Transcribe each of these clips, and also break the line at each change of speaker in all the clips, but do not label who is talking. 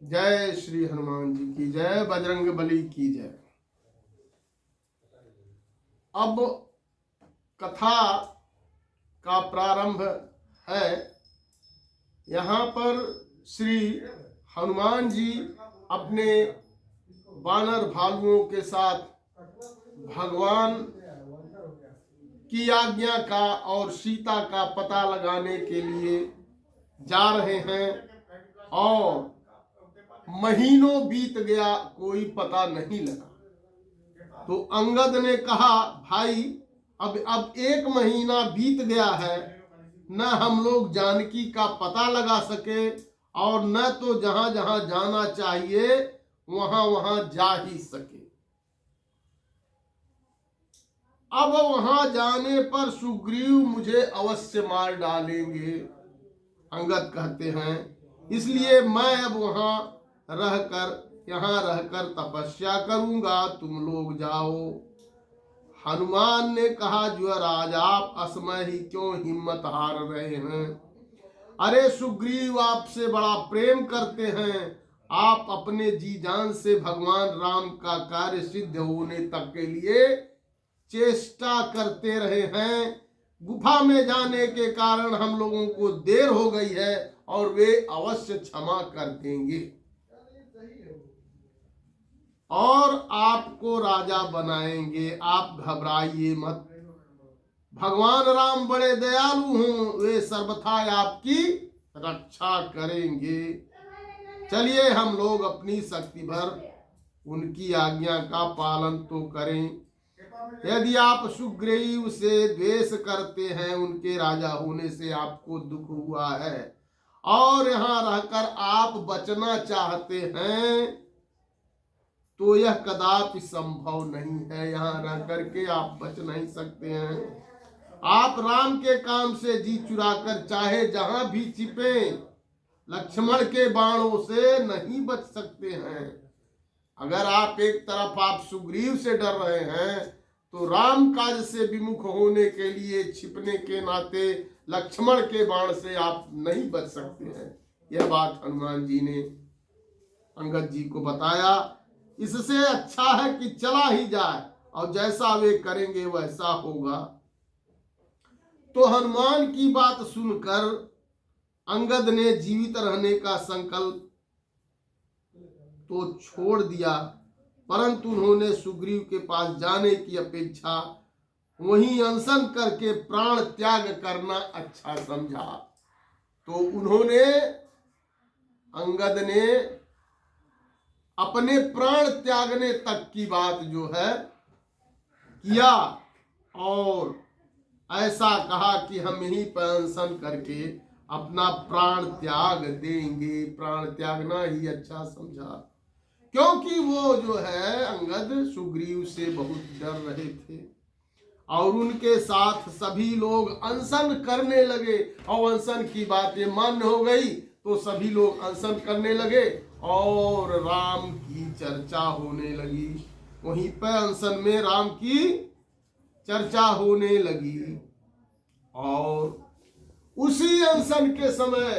जय श्री हनुमान जी की जय, बजरंग बली की जय। अब कथा का प्रारंभ है। यहाँ पर श्री हनुमान जी अपने वानर भालुओं के साथ भगवान की आज्ञा का और सीता का पता लगाने के लिए जा रहे हैं और महीनों बीत गया, कोई पता नहीं लगा। तो अंगद ने कहा, भाई अब 1 महीना बीत गया है, न हम लोग जानकी का पता लगा सके और न तो जहां जहां जाना चाहिए वहां वहां जा ही सके। अब वहां जाने पर सुग्रीव मुझे अवश्य मार डालेंगे, अंगद कहते हैं। इसलिए मैं अब यहाँ रहकर तपस्या करूंगा, तुम लोग जाओ। हनुमान ने कहा, युवराज आप असमय ही क्यों हिम्मत हार रहे हैं? अरे सुग्रीव आपसे बड़ा प्रेम करते हैं, आप अपने जी जान से भगवान राम का कार्य सिद्ध होने तक के लिए चेष्टा करते रहे हैं। गुफा में जाने के कारण हम लोगों को देर हो गई है और वे अवश्य क्षमा कर देंगे और आपको राजा बनाएंगे। आप घबराइए मत, भगवान राम बड़े दयालु हों, वे सर्वथा आपकी रक्षा करेंगे। चलिए हम लोग अपनी शक्ति भर उनकी आज्ञा का पालन तो करें। यदि आप सुग्रीव से द्वेष करते हैं, उनके राजा होने से आपको दुख हुआ है और यहाँ रहकर आप बचना चाहते हैं, तो यह कदापि संभव नहीं है। यहाँ रह करके आप बच नहीं सकते हैं। आप राम के काम से जी चुराकर चाहे जहां भी छिपे, लक्ष्मण के बाणों से नहीं बच सकते हैं। अगर आप एक तरफ आप सुग्रीव से डर रहे हैं, तो राम काज से विमुख होने के लिए छिपने के नाते लक्ष्मण के बाण से आप नहीं बच सकते हैं। यह बात हनुमान जी ने अंगद जी को बताया। इससे अच्छा है कि चला ही जाए और जैसा वे करेंगे वैसा होगा। तो हनुमान की बात सुनकर अंगद ने जीवित रहने का संकल्प तो छोड़ दिया, परंतु उन्होंने सुग्रीव के पास जाने की अपेक्षा वहीं अनशन करके प्राण त्याग करना अच्छा समझा। तो उन्होंने, अंगद ने अपने प्राण त्यागने तक की बात जो है किया और ऐसा कहा कि हम यहीं पर अनशन करके अपना प्राण त्याग देंगे। प्राण त्यागना ही अच्छा समझा, क्योंकि वो जो है अंगद सुग्रीव से बहुत डर रहे थे और उनके साथ सभी लोग अनशन करने लगे और अनशन की बातें मान्य हो गई तो सभी लोग अनशन करने लगे और राम की चर्चा होने लगी। वहीं पर अनशन में राम की चर्चा होने लगी और उसी अनशन के समय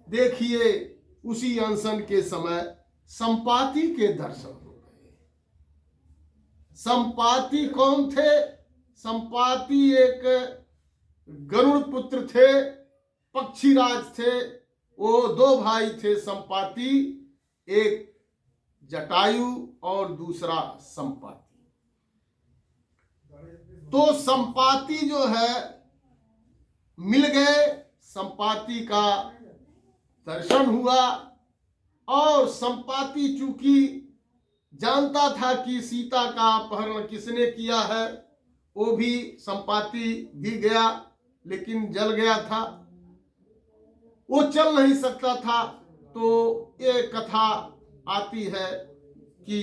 देखिए, उसी अनशन के समय संपाति के दर्शन हो गए। संपाति कौन थे? संपाति एक गरुड़ पुत्र थे, पक्षीराज थे। वो 2 भाई थे संपाति, एक जटायु और दूसरा संपाति। तो संपाति जो है मिल गए, संपाति का दर्शन हुआ और संपाति चूंकि जानता था कि सीता का अपहरण किसने किया है, वो भी संपाति भी गया लेकिन जल गया था, वो चल नहीं सकता था। तो ये कथा आती है कि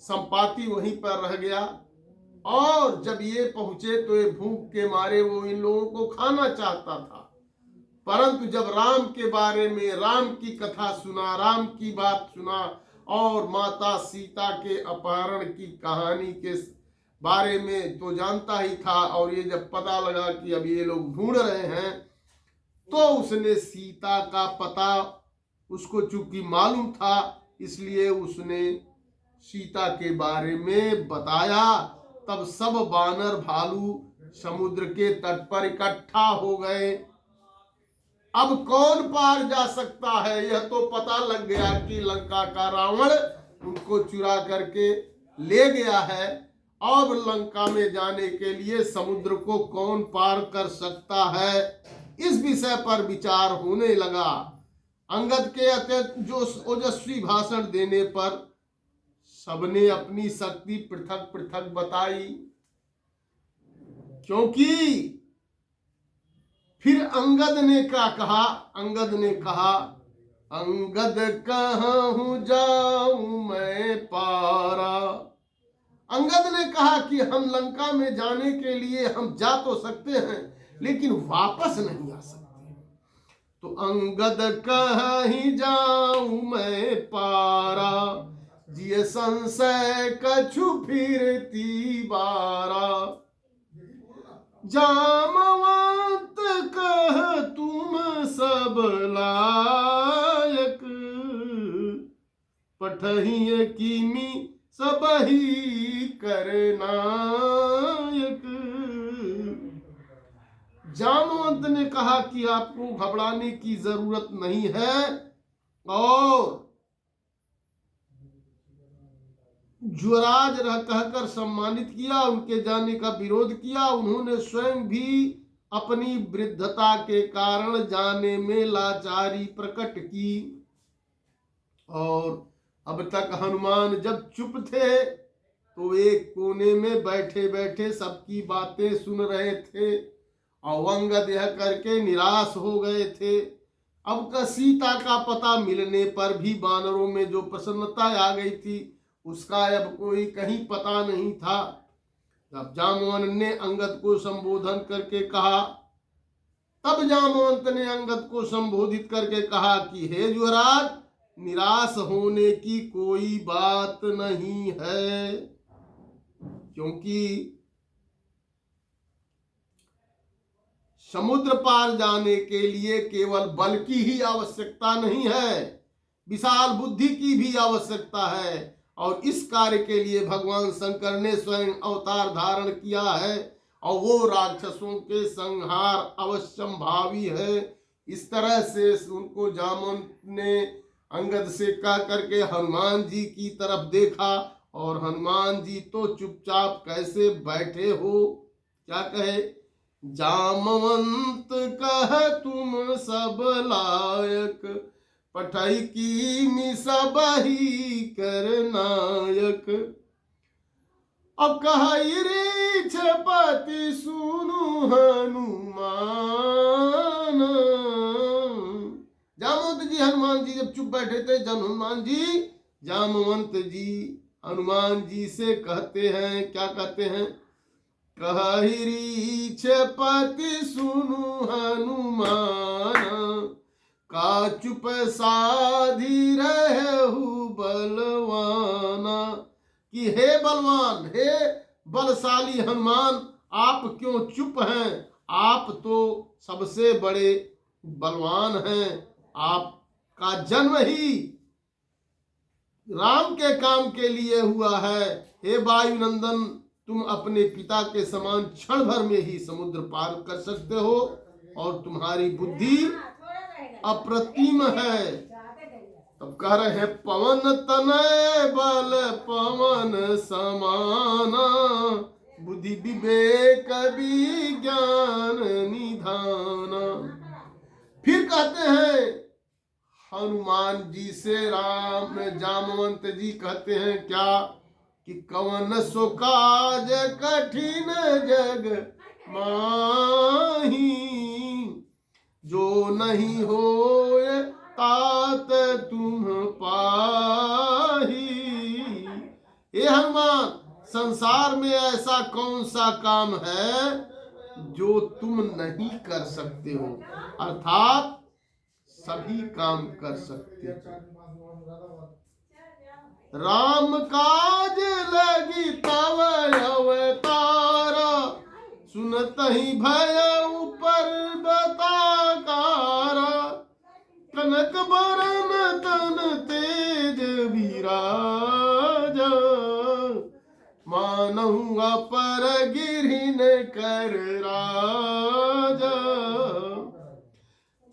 संपाति वहीं पर रह गया और जब ये पहुंचे तो ये भूख के मारे वो इन लोगों को खाना चाहता था, परंतु जब राम के बारे में राम की कथा सुना, राम की बात सुना और माता सीता के अपहरण की कहानी के बारे में तो जानता ही था, और ये जब पता लगा कि अब ये लोग ढूंढ रहे हैं तो उसने सीता का पता उसको चूंकि मालूम था, इसलिए उसने सीता के बारे में बताया। तब सब बानर भालू समुद्र के तट पर इकट्ठा हो गए। अब कौन पार जा सकता है, यह तो पता लग गया कि लंका का रावण उनको चुरा करके ले गया है। अब लंका में जाने के लिए समुद्र को कौन पार कर सकता है, इस विषय पर विचार होने लगा। अंगद के अत्यंत जो ओजस्वी भाषण देने पर सबने अपनी शक्ति पृथक पृथक बताई, क्योंकि फिर अंगद ने क्या कहा, अंगद ने कहा, अंगद कहूं जाऊं मैं पारा। अंगद ने कहा कि हम लंका में जाने के लिए हम जा तो सकते हैं, लेकिन वापस नहीं आ सकते। तो अंगद कहीं जाऊं मैं पारा, जिये संशय कछु फिरती बारा। जामवंत कह तुम सब लायक, पठहिए कीमी सबही करनायक। जामवंत ने कहा कि आपको घबराने की जरूरत नहीं है, और युवराज कहकर सम्मानित किया, उनके जाने का विरोध किया। उन्होंने स्वयं भी अपनी वृद्धता के कारण जाने में लाचारी प्रकट की। और अब तक हनुमान जब चुप थे तो एक कोने में बैठे बैठे सबकी बातें सुन रहे थे, और अंगद यह करके निराश हो गए थे। अब का सीता का पता मिलने पर भी बानरों में जो प्रसन्नता आ गई थी, उसका अब कोई कहीं पता नहीं था। जब जामवंत ने अंगद को संबोधन करके कहा, तब जामवंत ने अंगद को संबोधित करके कहा कि हे युवराज, निराश होने की कोई बात नहीं है, क्योंकि समुद्र पार जाने के लिए केवल बल की ही आवश्यकता नहीं है, विशाल बुद्धि की भी आवश्यकता है। और इस कार्य के लिए भगवान शंकर ने स्वयं अवतार धारण किया है, और वो राक्षसों के संहार अवश्यंभावी है। इस तरह से उनको जामवंत ने अंगद से कह करके हनुमान जी की तरफ देखा, और हनुमान जी तो चुपचाप कैसे बैठे हो। क्या कहे, जामवंत कह तुम सब लायक, पठई की सबही करनायक। अब कही रीछ पति सुनु हनुमान। जामवंत जी हनुमान जी जब चुप बैठे थे, जब हनुमान जी जामवंत जी हनुमान जी से कहते हैं, क्या कहते हैं, कही रीछ पति सुनु हनुमान, का चुप साधी रहु बलवाना। कि हे बलवान, हे बलशाली हनुमान, आप क्यों चुप हैं? आप तो सबसे बड़े बलवान हैं, आपका जन्म ही राम के काम के लिए हुआ है। हे वायुनंदन, तुम अपने पिता के समान क्षण भर में ही समुद्र पार कर सकते हो, और तुम्हारी बुद्धि अप्रतिम है। तब कह रहे हैं, पवन तनय बल पवन समाना, बुद्धि विवेक विज्ञान निधाना। फिर कहते हैं हनुमान जी से, राम जामवंत जी कहते हैं क्या, कि कवन सो काज कठिन जग माही, जो नहीं होए तात तुम पाही। हे हनुमान, संसार में ऐसा कौन सा काम है जो तुम नहीं कर सकते हो, अर्थात सभी काम कर सकते हो। राम काज लगी तव अवतारा, सुनत ही भय ऊपर बताकारा। कनक बरन अपर गिरिन कर राजा।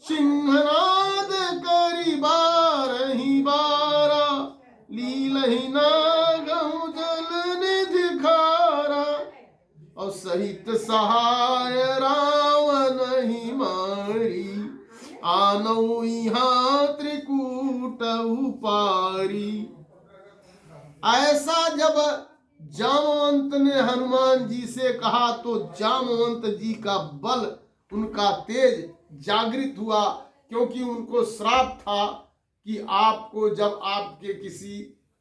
सिंहनाद करी बारही बारा, लीलहि नागहु जल निधि खारा। और सहित सहाय रावण ही मारी, आनौ यहाँ त्रिकूट उपारी। ऐसा जब जामवंत ने हनुमान जी से कहा तो जामवंत जी का बल, उनका तेज जागृत हुआ, क्योंकि उनको श्राप था कि आपको जब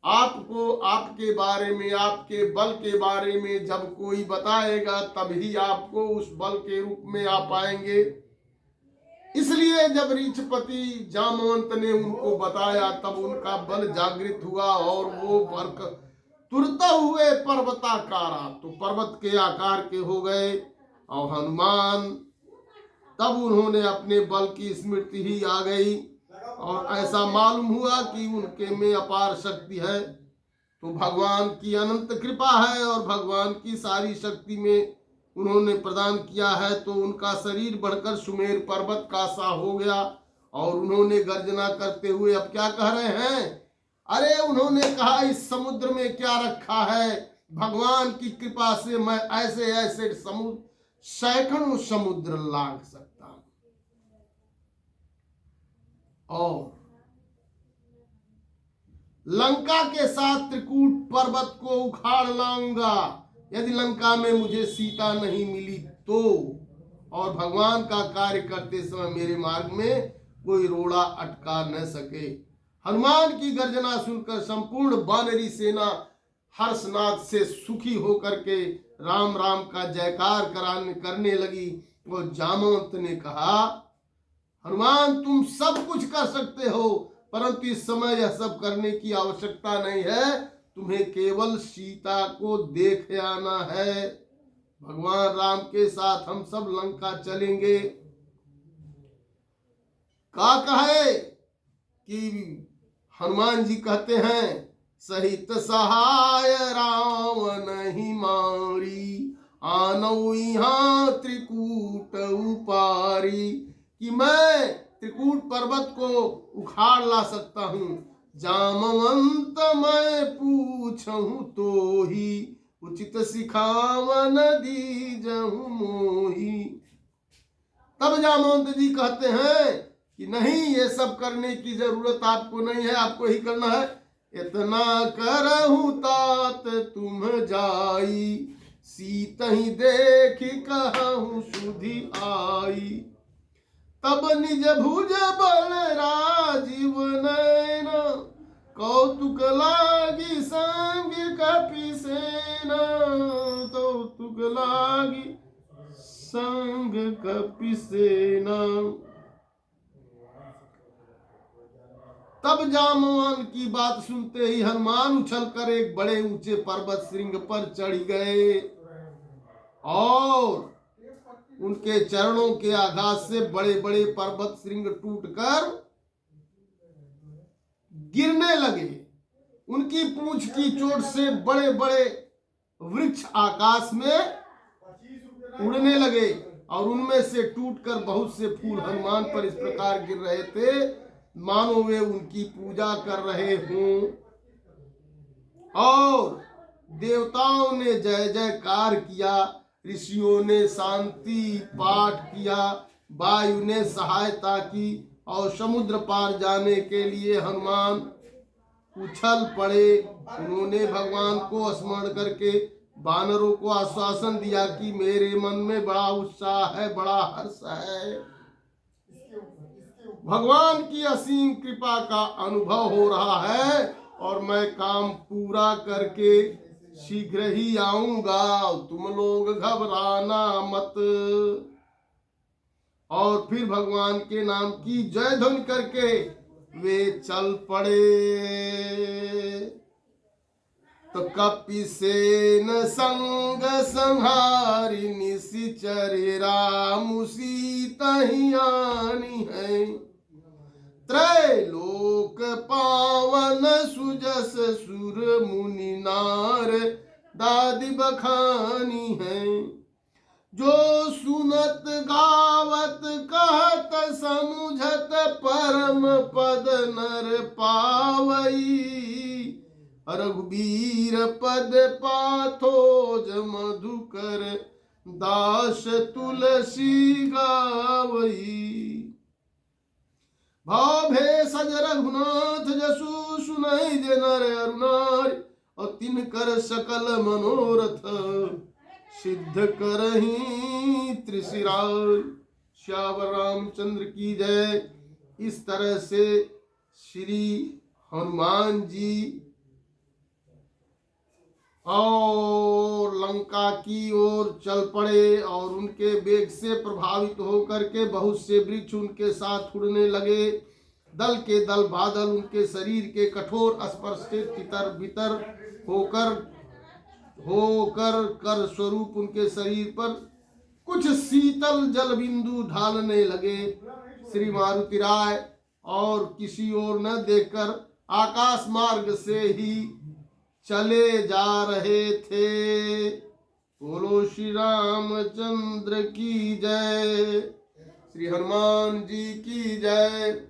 आपको आपके बारे में, आपके बल के बारे में जब कोई बताएगा तभी आपको उस बल के रूप में आ पाएंगे। इसलिए जब ऋषपति जामवंत ने उनको बताया तब उनका बल जागृत हुआ और वो वर्क तुरते हुए पर्वताकारा, तो पर्वत के आकार के हो गए। और हनुमान तब उन्होंने अपने बल की स्मृति ही आ गई और ऐसा मालूम हुआ कि उनके में अपार शक्ति है। तो भगवान की अनंत कृपा है और भगवान की सारी शक्ति में उन्होंने प्रदान किया है। तो उनका शरीर बढ़कर सुमेर पर्वत का सा हो गया और उन्होंने गर्जना करते हुए अब क्या कह रहे हैं? अरे उन्होंने कहा इस समुद्र में क्या रखा है, भगवान की कृपा से मैं ऐसे ऐसे सैकड़ों समुद्र लांघ सकता हूं और लंका के साथ त्रिकूट पर्वत को उखाड़ लाऊंगा यदि लंका में मुझे सीता नहीं मिली तो। और भगवान का कार्य करते समय मेरे मार्ग में कोई रोड़ा अटका न सके। हनुमान की गर्जना सुनकर संपूर्ण वानरी सेना हर्षनाद से सुखी होकर के राम राम का जयकार करने लगी। और जामवंत ने कहा, हनुमान तुम सब कुछ कर सकते हो, परंतु इस समय यह सब करने की आवश्यकता नहीं है, तुम्हें केवल सीता को देख आना है। भगवान राम के साथ हम सब लंका चलेंगे। का कहे कि हनुमान जी कहते हैं, सहित सहाय रावण ही मारी, आनौ यहाँ त्रिकूट उपारी। कि मैं त्रिकूट पर्वत को उखाड़ ला सकता हूँ, जामवंत मैं पूछूं तो ही, उचित सिखावन दीजहु मोही। तब जामवंत जी कहते हैं कि नहीं, ये सब करने की जरूरत आपको नहीं है, आपको ही करना है। इतना करहु तात तुम जाई, सीत ही देख कहूँ सुधि आई। तब निज भुज बल राजीव नैना, कौतुक लागी संग कपि सेना, कौतुक लागी संग कपि सेना। तब जामवन की बात सुनते ही हनुमान उछलकर एक बड़े ऊंचे पर्वत श्रृंग पर चढ़ गए और उनके चरणों के आघात से बड़े बड़े पर्वत श्रृंग टूटकर गिरने लगे। उनकी पूंछ की चोट से बड़े बड़े वृक्ष आकाश में उड़ने लगे और उनमें से टूटकर बहुत से फूल हनुमान पर इस प्रकार गिर रहे थे मानो वे उनकी पूजा कर रहे हों। और देवताओं ने जय जयकार किया, ऋषियों ने शांति पाठ किया, वायु ने सहायता की और समुद्र पार जाने के लिए हनुमान उछल पड़े। उन्होंने भगवान को स्मरण करके वानरों को आश्वासन दिया कि मेरे मन में बड़ा उत्साह है, बड़ा हर्ष है, भगवान की असीम कृपा का अनुभव हो रहा है और मैं काम पूरा करके शीघ्र ही आऊंगा, तुम लोग घबराना मत। और फिर भगवान के नाम की जय ध्वनि करके वे चल पड़े। तो कपिसेन संग संहारी निशिचर राम सीता ही आनी है, त्रैलोक पावन सुजस सुर मुनि नार, दादी बखानी है। जो सुनत गावत कहत समुझत परम पद नर पावई। रघुबीर पद पाथोज मधुकर दास तुलसी गावई। भाव भेषज रघुनाथ जसु सुनई जे नर अरु नारी। और तिनकर सकल मनोरथ सिद्ध करही त्रिशिराय। श्याम रामचंद्र की जय। इस तरह से श्री हनुमान जी और लंका की ओर चल पड़े और उनके वेग से प्रभावित होकर के बहुत से वृक्ष उनके साथ उड़ने लगे। दल के दल बादल उनके शरीर के कठोर स्पर्श से तितर बितर होकर कर स्वरूप उनके शरीर पर कुछ शीतल जल बिंदु ढालने लगे। श्री मारुति राय और किसी ओर न देखकर आकाश मार्ग से ही चले जा रहे थे। बोलो श्री रामचंद्र की जय। श्री हनुमान जी की जय।